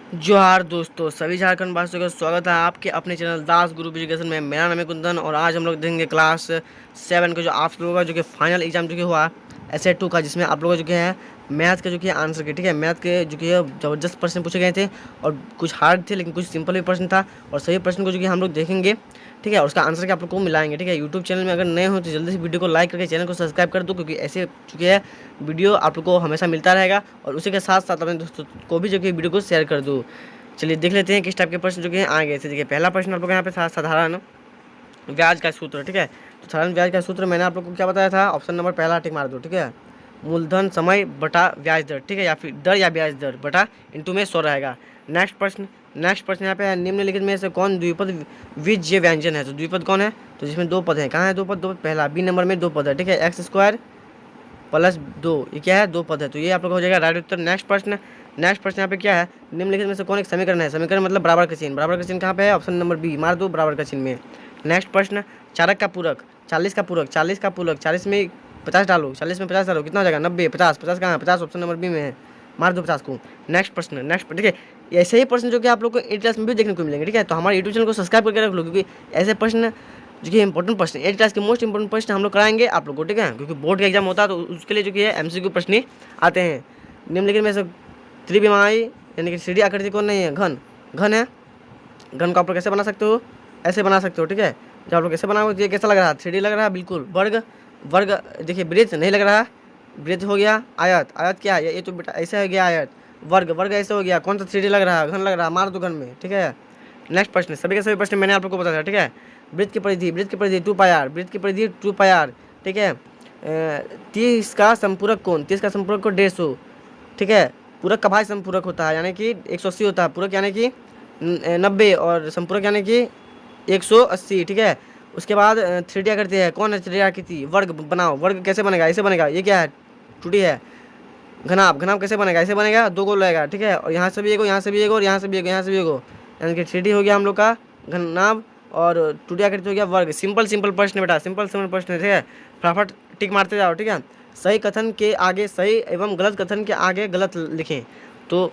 जोहार दोस्तों, सभी झारखंड वासियों का स्वागत है आपके अपने चैनल दास ग्रुप एजुकेशन में। मेरा नाम है कुंदन और आज हम लोग देखेंगे क्लास 7 का जो आप लोगों का जो कि फाइनल एग्जाम जो कि हुआ एसए 2 का, जिसमें आप लोगों का जो कि है मैथ का जो कि आंसर के, ठीक है, मैथ के जो कि ज़बरदस्त प्रश्न पूछे गए थे और कुछ हार्ड थे लेकिन कुछ सिंपल भी प्रश्न था। और सही प्रश्न को जो कि हम लोग देखेंगे, ठीक है, और उसका आंसर के आप लोग को मिलाएंगे। ठीक है, यूट्यूब चैनल में अगर नए हो तो जल्दी से वीडियो को लाइक करके चैनल को सब्सक्राइब कर दो, क्योंकि ऐसे चुके है वीडियो आप लोग को हमेशा मिलता रहेगा। और उसी के साथ साथ अपने दोस्तों को भी जो कि वीडियो को शेयर कर दो। चलिए देख लेते हैं किस टाइप के प्रश्न जो कि आ गए थे। देखिए, पहला प्रश्न आप लोग यहाँ पे था साधारण ब्याज का सूत्र। ठीक है, तो साधारण ब्याज का सूत्र मैंने आप लोग को क्या बताया था, ऑप्शन नंबर पहला टिक मार दो। ठीक है, मूलधन समय बटा ब्याज दर, ठीक है, या फिर दर या ब्याज दर बटा इंटू में 100 रहेगा। नेक्स्ट प्रश्न यहाँ पे है, निम्नलिखित में से कौन द्विपद विजय व्यंजन है। तो द्विपद कौन है, तो जिसमें दो पद हैं। कहाँ है दो पद, पहला बी नंबर में दो पद है। ठीक है, एक्स स्क्वायर प्लस दो, ये क्या है, दो पद है, तो ये आप लोग हो जाएगा राइट उत्तर। नेक्स्ट प्रश्न यहाँ पे क्या है, निम्नलिखित में से कौन एक समीकरण है। समीकरण मतलब बराबर का चिन्ह। बराबर का चिन्ह कहाँ पे है, ऑप्शन नंबर बी मार दो बराबर का चिन्ह में। नेक्स्ट प्रश्न, चारक का पूरक, 40 का पूरक, 40 का पूरक, 40 में 50 डालो, 40 में 50 डालो, कितना हो जाएगा 90, 50 50 कहाँ है, 50 ऑप्शन नंबर बी में है, मार दो 50 को। नेक्स्ट ठीक है, ऐसे ही प्रश्न जो कि आप लोग को एट क्लास में भी देखने को मिलेंगे। ठीक है, तो हमारे यूट्यूब चैनल को सब्सक्राइब करके रख लो, क्योंकि ऐसे प्रश्न जो कि इंपॉर्टेंट प्रश्न, एट क्लास के मोस्ट इंपॉर्टेंट प्रश्न हम लोग कराएंगे आप लोग को। ठीक है, क्योंकि बोर्ड का एग्जाम होता है तो उसके लिए जो कि है एमसीक्यू प्रश्न आते हैं। निम्नलिखित में से त्रिविमाई यानी कि सीढ़ी आकृति कौन नहीं है, घन है। घन को आप लोग कैसे बना सकते हो, ऐसे बना सकते हो। ठीक है, जब आप लोग कैसे बनाओगे तो ये कैसा लग रहा है, थ्री लग रहा है बिल्कुल। वर्ग वर्ग देखिए, वृत्त नहीं लग रहा, वृत्त हो गया। आयत क्या है, ये तो बेटा ऐसे हो गया आयत। वर्ग ऐसे हो गया, कौन सा थ्री लग रहा है, घन लग रहा है, मार दो घन में। ठीक है, नेक्स्ट प्रश्न, सभी के सभी प्रश्न मैंने आप लोग को बताया। ठीक है, वृत्त की परिधि 2 पाई आर, वृत्त की परिधि 2 पाई आर। ठीक है, 30 का संपूरक कोण, 30 का संपूरक कोण 150। ठीक है, पूरक का भाग संपूरक होता है यानी कि 180 होता है, पूरक यानी कि 90 और संपूरक यानी कि 180। ठीक है, उसके बाद थ्री डी आकृति है, कौन है थ्री डी आकृति, वर्ग बनाओ। वर्ग कैसे बनेगा, ऐसे बनेगा, ये क्या है, टू डी है। घनाभ कैसे बनेगा, ऐसे बनेगा, दो गोल रहेगा। ठीक है, और यहाँ से भी एगो, यहाँ से भी एगो, और यहाँ से भी एगो, यहाँ से भी एगो, यानी कि थ्री डी हो गया हम लोग का घनाभ और टू डी आकृति हो गया वर्ग। सिंपल प्रश्न बेटा, सिंपल प्रश्न है। ठीक है, फटाफट टिक मारते जाओ। ठीक है, सही कथन के आगे सही एवं गलत कथन के आगे गलत लिखें। तो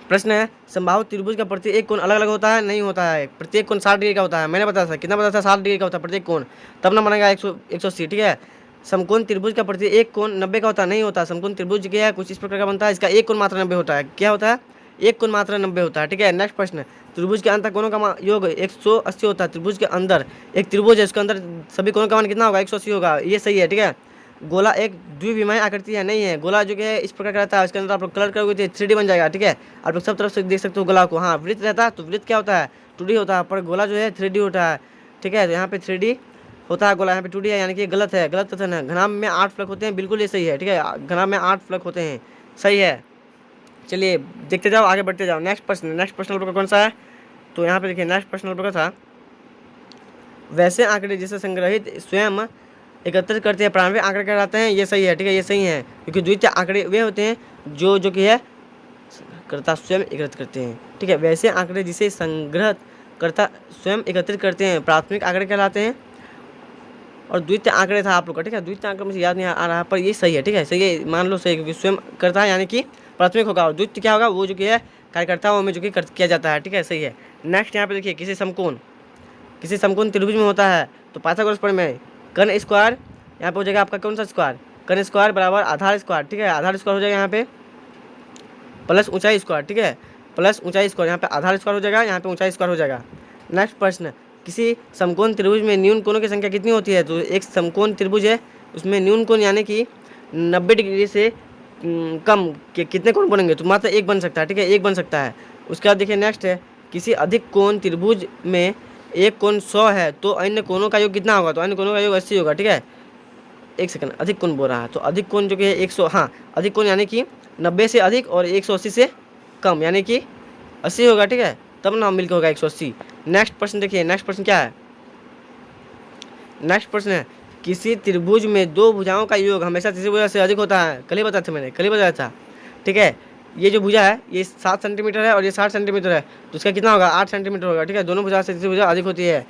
प्रश्न है, संभावित त्रिभुज का प्रत्येक कोण अलग अलग होता है, नहीं होता है। प्रत्येक कोण 60 डिग्री का होता है। मैंने बताया था, कितना बताया था, 60 डिग्री का होता है प्रत्येक कोण, तब ना बनेगा 180। ठीक है, समकोण त्रिभुज का प्रत्येक कोण 90 का होता है, नहीं होता। समकोण त्रिभुज क्या है, कुछ इस प्रकार का बनता है, इसका एक कोण मात्र 90 होता है। क्या होता है, एक कोण मात्र 90 होता है। ठीक है, नेक्स्ट प्रश्न, त्रिभुज के अंतर कोणों का योग 180 होता है। त्रिभुज के अंदर एक त्रिभुज है, उसके अंदर सभी कोणों का मान कितना होगा, 180 होगा, ये सही है। ठीक है, गोला एक द्विविमीय आकृति है, नहीं है। गोला जो कि है इस प्रकार का रहता है, उसके अंदर आप लोग कलर करोगे तो 3D बन जाएगा। ठीक है, आप लोग सब तरफ से देख सकते हो गोला को। हाँ, वृत्त रहता है तो वृत्त क्या होता है, 2D होता है, पर गोला जो है 3D होता है। ठीक है, तो यहाँ पे 3D होता है गोला, यहाँ पे 2D है, यानी कि गलत है, गलत कथन है। घनाभ में 8 फलक होते हैं, बिल्कुल ये सही है। ठीक है, घनाभ में 8 फलक होते हैं, सही है। चलिए देखते जाओ, आगे बढ़ते जाओ। नेक्स्ट प्रश्न आप लोग का कौन सा है, तो यहाँ पे देखिए नेक्स्ट प्रश्न आप लोग का था, वैसे आंकड़े जिसे संग्रहित स्वयं एकत्रित करते हैं प्रारंभिक आंकड़े कहलाते हैं, ये सही है। ठीक है, ये सही है, क्योंकि द्वितीय आंकड़े वे होते हैं जो कि है कर्ता स्वयं एकत्रित करते हैं। ठीक है, वैसे आंकड़े जिसे संग्रह कर्ता स्वयं एकत्रित करते हैं प्राथमिक आंकड़े कहलाते हैं। और द्वितीय आंकड़े था आप लोग का। ठीक है, द्वितीय आंकड़े मुझे याद नहीं आ रहा, पर ये सही है। ठीक है, सही है, मान लो सही, क्योंकि स्वयं करता है यानी कि प्राथमिक होगा, और द्वितीय क्या होगा, वो जो कि है कार्यकर्ताओं में जो कि किया जाता है। ठीक है, सही है। नेक्स्ट यहाँ पे देखिए, किसी समकोण त्रिभुज में होता है तो पाइथागोरस प्रमेय में कर्ण स्क्वायर, यहाँ पे हो जाएगा आपका कौन सा स्क्वायर, कर्ण स्क्वायर बराबर आधार स्क्वायर। ठीक है, आधार स्क्वायर हो जाएगा यहाँ पे प्लस ऊंचाई स्क्वायर। ठीक है, प्लस ऊंचाई स्क्वायर, यहाँ पे आधार स्क्वायर हो जाएगा, यहाँ पे ऊंचाई स्क्वायर हो जाएगा। नेक्स्ट प्रश्न, किसी समकोण त्रिभुज में न्यून कोणों की संख्या कितनी होती है। तो एक समकोण त्रिभुज है, उसमें न्यून कोण यानी कि 90 डिग्री से कम के कितने कोण बनेंगे, तो मात्र एक बन सकता है। ठीक है, एक बन सकता है। उसके बाद देखिए नेक्स्ट है, किसी अधिक कोण त्रिभुज में एक कोण 100 है तो अन्य कोणों का योग कितना होगा, तो अन्य कोणों का योग 80 होगा। ठीक है, एक सेकंड, अधिक कोण बोल रहा है, तो अधिक कोण जो कि है 100, हाँ अधिक कोण यानी कि 90 से अधिक और 180 से कम यानी कि 80 होगा। ठीक है, तब ना मिलकर होगा 180। नेक्स्ट प्रश्न देखिए, नेक्स्ट प्रश्न क्या है, नेक्स्ट प्रश्न है, किसी त्रिभुज में दो भुजाओं का योग हमेशा तीसरी भुजा से अधिक होता है। कल ही बताया था मैंने, कल ही बताया था। ठीक है, ये जो भुजा है ये 7 सेंटीमीटर है और ये 60 सेंटीमीटर है, तो इसका कितना होगा, 8 सेंटीमीटर होगा। ठीक है, दोनों भुजा से तीसरी भुजा अधिक होती है।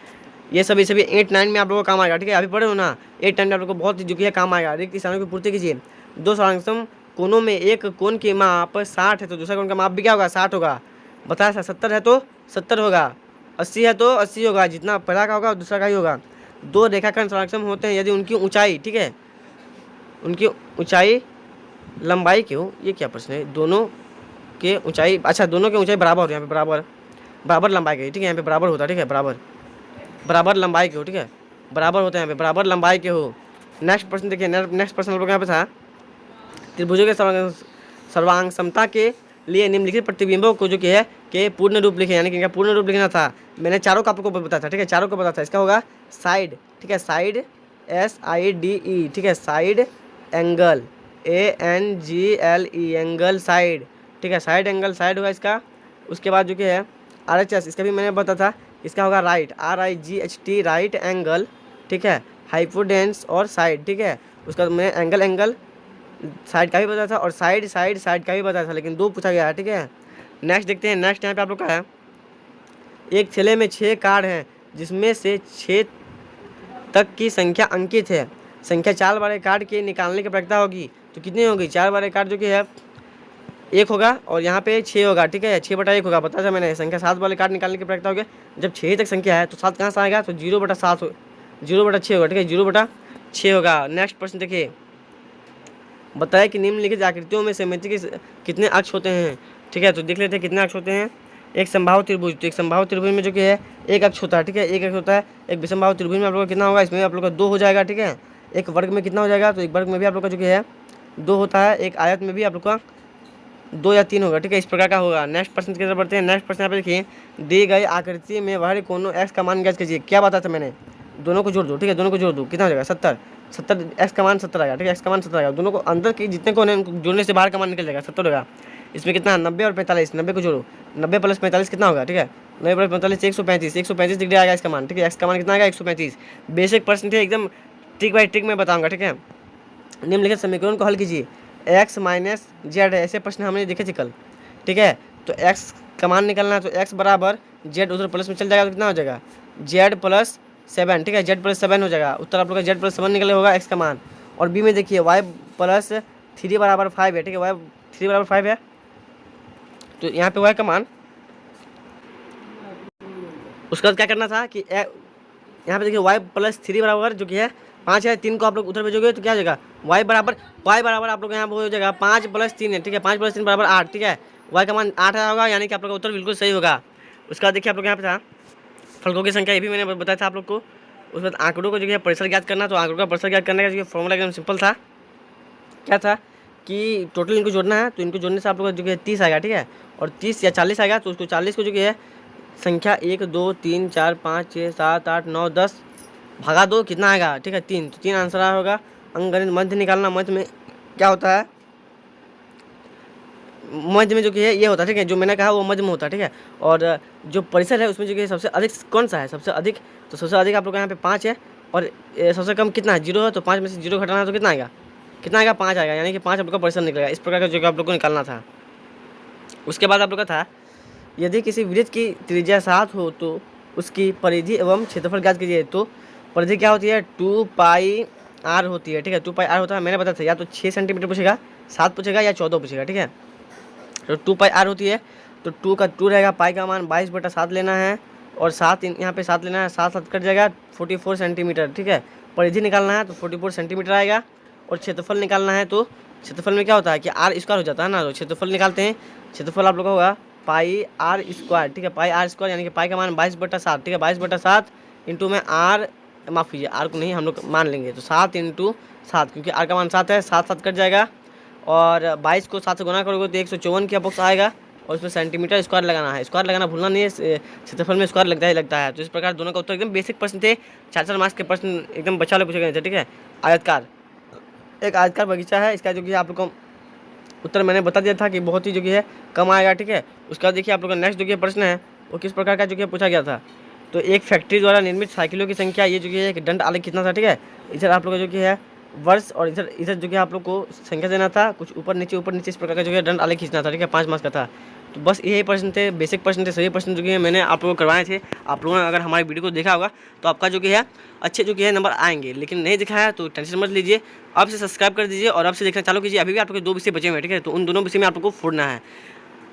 ये सभी 8-9 में आप लोगों को काम आएगा। ठीक है, अभी पढ़े हो ना, 8-9 में आप लोगों को बहुत जो कि है काम आएगा। रिक्त स्थानों की पूर्ति कीजिए। दो सारंगसम कोनों में एक कोण की माप 60 है तो दूसरा कोण का माप भी क्या होगा, 60 होगा। बताया था 70 है तो 70 होगा, 80 है तो 80 होगा, जितना पहला का होगा दूसरा का ही होगा। दो रेखाखंड समक्षम होते हैं यदि उनकी ऊंचाई, ठीक है, उनकी ऊंचाई लंबाई क्यों, ये क्या प्रश्न है, दोनों के ऊंचाई, अच्छा दोनों की ऊंचाई बराबर हो, यहाँ पे बराबर बराबर लंबाई के, ठीक है, यहाँ पे बराबर होता है, ठीक है, बराबर बराबर लंबाई के हो, ठीक है, बराबर होते हैं यहाँ पे, बराबर लंबाई के हो। नेक्स्ट प्रश्न देखिए, नेक्स्ट प्रश्न हम लोग यहाँ पे था, त्रिभुजों के सर्वांग समता के लिए निम्नलिखित प्रतिबिंबों को जो कि है कि पूर्ण रूप लिखे, यानी कि इनका पूर्ण रूप लिखना था। मैंने चारों का आपको बताया था, ठीक है, चारों को बताया था। इसका होगा साइड, ठीक है, साइड SIDE, ठीक है, side angle ANGLE, angle side, ठीक है, साइड एंगल साइड होगा इसका। उसके बाद जो कि है RHS, इसका भी मैंने बताया था, इसका होगा राइट RIGHT, राइट एंगल, ठीक है, हाइपोटेन्यूस और साइड, ठीक है। उसका मैं एंगल साइड का भी बताया था और साइड का भी बताया था, लेकिन दो पूछा गया है, ठीक है। नेक्स्ट देखते हैं, नेक्स्ट यहाँ पे आप लोग का है, एक थैले में 6 कार्ड हैं जिसमें से 6 तक की संख्या अंकित है, संख्या 4 वाले कार्ड के निकालने की प्रक्रिया होगी, तो कितनी होगी, 4 वाले कार्ड जो कि है 1 होगा और यहाँ पे 6 होगा, ठीक है, 6/1 होगा, बताया था मैंने। संख्या 7 वाले कार्ड निकालने की प्रक्रिया होगी, जब 6 तक संख्या है तो 7 कहाँ से आएगा, तो 0/7 0/6 होगा, ठीक है, 0/6 होगा। नेक्स्ट प्रश्न देखिए, बताया कि निम्नलिखित आकृतियों में सममिति के कितने अक्ष होते हैं, ठीक है, तो देख लेते हैं कितने अक्ष होते हैं। एक समबाहु त्रिभुज, तो एक समबाहु त्रिभुज में जो कि है एक अक्ष होता है, ठीक है, एक अक्ष होता है। एक विषमबाहु त्रिभुज में आप लोग का कितना होगा, इसमें आप लोग का 2 हो जाएगा, ठीक है। एक वर्ग में कितना हो जाएगा, तो एक वर्ग में भी आप लोग का जो कि है 2 होता है। एक आयत में भी आप लोग का 2 या 3 होगा, ठीक है, इस प्रकार का होगा। नेक्स्ट प्रश्न की तरफ बढ़ते हैं। नेक्स्ट प्रश्न यहाँ पे देखिए, दी गई आकृति में बाहरी कोनों x का मान ज्ञात कीजिए। क्या बताया था मैंने, दोनों को जोड़ दो, ठीक है, दोनों को जोड़ दो, कितना हो जाएगा 70 x का मान 70 आएगा, ठीक है, x का मान 70 आएगा। दोनों को अंदर की जितने कोने उनको जोड़ने से बाहर का मान निकल जाएगा, 70 होगा। इसमें कितना 90 और 45, 90 को जोड़ो, 90 + 45 कितना होगा, ठीक है, 90 + 45 135 डिग्री आएगा इसका मान, ठीक है, x का मान कितना आएगा 135। बेसिक प्रश्न थे, एकदम ट्रिक बाई ट्रिक में बताऊंगा, ठीक है। निम्नलिखित समीकरण को हल कीजिए, x - z, ऐसे प्रश्न हमने देखे थे कल, ठीक है। तो x का मान निकलना है, तो x बराबर z उधर प्लस में चल जाएगा तो कितना हो जाएगा z+7, ठीक है, z+7 हो जाएगा। उत्तर आप लोग का z+7 निकले होगा x का मान। और b में देखिए y+3 = 5 है, ठीक है, y3 = 5 है, तो यहाँ पे y का मान, उसके बाद क्या करना था कि यहाँ पे देखिए y+3 बराबर जो कि है 5 है, 3 को आप लोग उधर भेजोगे तो क्या हो जाएगा y बराबर आप लोग यहाँ हो जाएगा 5 + 3 है, ठीक है, 5 + 3 = 8, ठीक है, y का मान 8 आया होगा, यानी कि आप लोग का उत्तर बिल्कुल सही होगा। उसके बाद देखिए आप लोग यहाँ पे था फलकों की संख्या, ये भी मैंने बताया था आप लोग को। उसके बाद आंकड़ों को जो है परिसर ज्ञात करना, तो आंकड़ों का परिसर ज्ञात करने का जो फॉर्मूला एकदम सिंपल था, क्या था कि टोटल इनको जोड़ना है, तो इनको जोड़ने से आप लोग का जो है 30 आएगा, ठीक है, और 30 या 40 आएगा, तो उसको 40 को जो है संख्या 1 2 3 4 5 6 7 8 9 10 भागा 2 कितना आएगा, ठीक है, 3, तो 3 आंसर आया होगा। अंकगणित मध्य निकालना, मध्य में क्या होता है, मध्य में जो कि है ये होता है, ठीक है, जो मैंने कहा वो मध्य में होता है, ठीक है। और जो परिसर है उसमें जो कि सबसे अधिक कौन सा है, सबसे अधिक, तो सबसे अधिक आप लोग का यहाँ पे 5 है, और सबसे कम कितना है 0 है, तो 5 में से 0 घटाना है तो कितना आएगा 5 आएगा, यानी कि 5 आप लोग का परिसर निकलेगा। इस प्रकार का जो कि आप लोग को निकालना था। उसके बाद आप लोग का था, यदि किसी वृत्त की त्रिज्या 7 हो तो उसकी परिधि एवं क्षेत्रफल ज्ञात कीजिए। तो परिधि क्या होती है 2πr होती है, ठीक है, 2πr होता है, मैंने बताया था, या तो 6 सेंटीमीटर पूछेगा, 7 पूछेगा या 14 पूछेगा, ठीक है। तो 2πr होती है, तो 2 का 2 रहेगा, पाई का मान 22/7 लेना है, और 7 यहाँ पे 7 लेना है, 7 7 कट जाएगा 44 सेंटीमीटर, ठीक है। परिधि निकालना है तो 44 सेंटीमीटर आएगा, और क्षेत्रफल निकालना है तो क्षेत्रफल में क्या होता है कि r² हो जाता है ना, तो क्षेत्रफल निकालते हैं। क्षेत्रफल आप लोग का होगा πr², ठीक है, πr², यानी कि पाई का मान 22/7, ठीक है, 22/7 इंटू में r, माफ़ कीजिए r को नहीं हम लोग मान लेंगे, तो 7 × 7, क्योंकि r का मान 7 है, 7 7 कट जाएगा, और 22 को 7 से गुना करोगे तो 154 का बॉक्स आएगा, और उसमें सेंटीमीटर स्क्वायर लगाना है, स्क्वायर लगाना भूलना नहीं है, क्षेत्रफल में स्क्वायर लगता है। तो इस प्रकार दोनों का उत्तर एकदम बेसिक प्रश्न थे, 4 मार्क्स के प्रश्न एकदम बच्चा वाले पूछे गए थे, ठीक है। आयतकार, एक आयतकार बगीचा है, इसका जो कि आप लोग को उत्तर मैंने बता दिया था कि बहुत ही जो कि है कम आएगा, ठीक है। उसके बाद देखिए आप लोग का नेक्स्ट जो कि प्रश्न है वो किस प्रकार का जो कि पूछा गया था, तो एक फैक्ट्री द्वारा निर्मित साइकिलों की संख्या, ये जो कि है एक दंड आलेख कितना था, ठीक है। इधर आप लोग का जो कि है वर्ष, और इधर जो कि आप लोग को संख्या देना था, कुछ ऊपर नीचे इस प्रकार का जो है दंड आलेख खींचना था, ठीक है, 5 मार्क्स का था। तो बस यही प्रश्न थे, बेसिक प्रश्न थे, सभी प्रश्न जो कि मैंने आप लोगों को करवाए थे। आप लोगों ने अगर हमारी वीडियो को देखा होगा तो आपका जो कि है अच्छे जो कि है नंबर आएंगे, लेकिन नहीं दिखा है तो टेंशन मत लीजिए, अब से सब्सक्राइब कर दीजिए और अब से देखना चालू कीजिए। अभी भी आप लोग के 2 विषय बचे हुए हैं, ठीक है, तो उन दोनों विषय में आप लोग को फोड़ना है।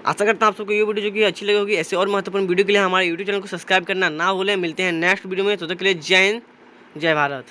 आशा करता हूँ आप सबको ये वीडियो जो कि अच्छी लगी होगी। ऐसे और महत्वपूर्ण वीडियो के लिए हमारे यूट्यूब चैनल को सब्सक्राइब करना ना भूलें। मिलते हैं नेक्स्ट वीडियो में, तो तक के लिए जय हिंद, जय भारत।